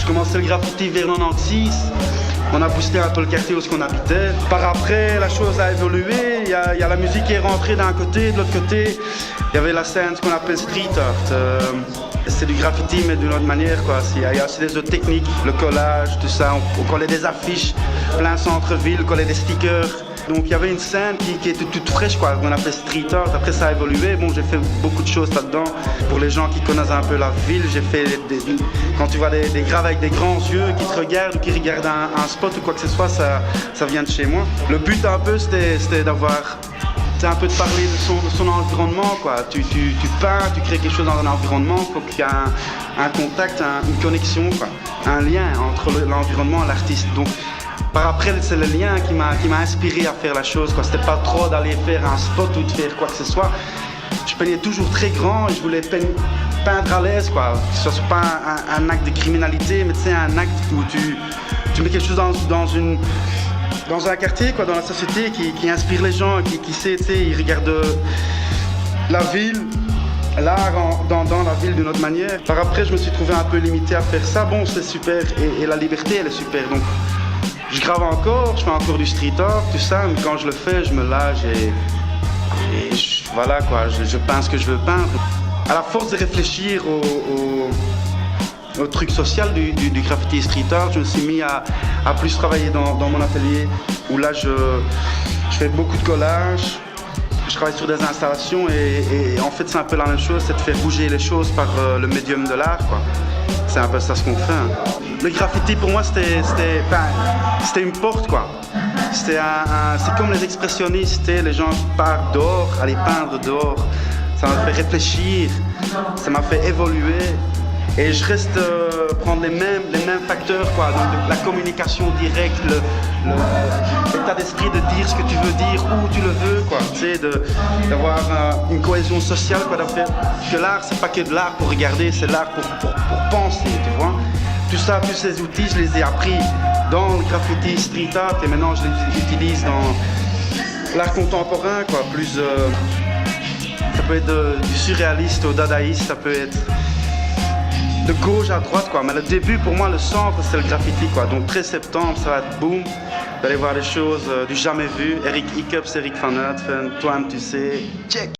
Je commençais le graffiti vers 96. On a boosté un peu le quartier où on habitait. Par après, la chose a évolué. Il y a la musique qui est rentrée d'un côté, de l'autre côté. Il y avait la scène, ce qu'on appelle street art. C'est du graffiti, mais d'une autre manière, quoi. Il y a aussi des autres techniques, le collage, tout ça. On collait des affiches, plein centre-ville, on collait des stickers. Donc il y avait une scène qui était toute fraîche, quoi, qu'on appelait street art. Après ça a évolué. Bon, j'ai fait beaucoup de choses là-dedans. Pour les gens qui connaissent un peu la ville, j'ai fait quand tu vois des graves avec des grands yeux qui te regardent ou qui regardent un spot ou quoi que ce soit, ça vient de chez moi. Le but un peu, c'était d'avoir, c'est un peu de parler de son environnement, quoi. Tu peins, tu crées quelque chose dans un environnement, il faut qu'il y ait un contact, une connexion, quoi, un lien entre l'environnement et l'artiste. Donc par après, c'est le lien qui m'a inspiré à faire la chose, quoi. C'était pas trop d'aller faire un spot ou de faire quoi que ce soit. Je peignais toujours très grand et je voulais peindre à l'aise, quoi. Que ce soit pas un acte de criminalité, mais c'est un acte où tu mets quelque chose dans un quartier, quoi, dans la société qui inspire les gens, qui sait, tu sais, ils regardent la ville, l'art dans la ville d'une autre manière. Par après, je me suis trouvé un peu limité à faire ça. Bon, c'est super et la liberté, elle est super. Donc, je grave encore, je fais encore du street art, tout ça, mais quand je le fais, je me lâche et voilà, quoi, je peins ce que je veux peindre. À la force de réfléchir au truc social du graffiti street art, je me suis mis à plus travailler dans mon atelier où là je fais beaucoup de collages, je travaille sur des installations et en fait c'est un peu la même chose, c'est de faire bouger les choses par le médium de l'art, quoi. C'est un peu ça ce qu'on fait. Hein. Le graffiti pour moi c'était une porte, quoi. C'est comme les expressionnistes, les gens qui partent dehors, aller peindre dehors. Ça m'a fait réfléchir, ça m'a fait évoluer. Et je reste prendre les mêmes facteurs, quoi. Donc la communication directe, l'état d'esprit de dire ce que tu veux dire, où tu le veux, quoi. Tu sais, d'avoir une cohésion sociale, quoi. Que l'art, c'est pas que de l'art pour regarder, c'est l'art pour penser, tu vois. Tout ça, tous ces outils, je les ai appris dans le graffiti street art et maintenant je les utilise dans l'art contemporain, quoi. Plus, ça peut être du surréaliste au dadaïste, ça peut être de gauche à droite, quoi. Mais le début, pour moi, le centre, c'est le graffiti, quoi. Donc 13 septembre, ça va être boum. Vous allez voir des choses du jamais vu. Eric Hiccups, Eric Van Oetveen, toi-même tu sais. Check.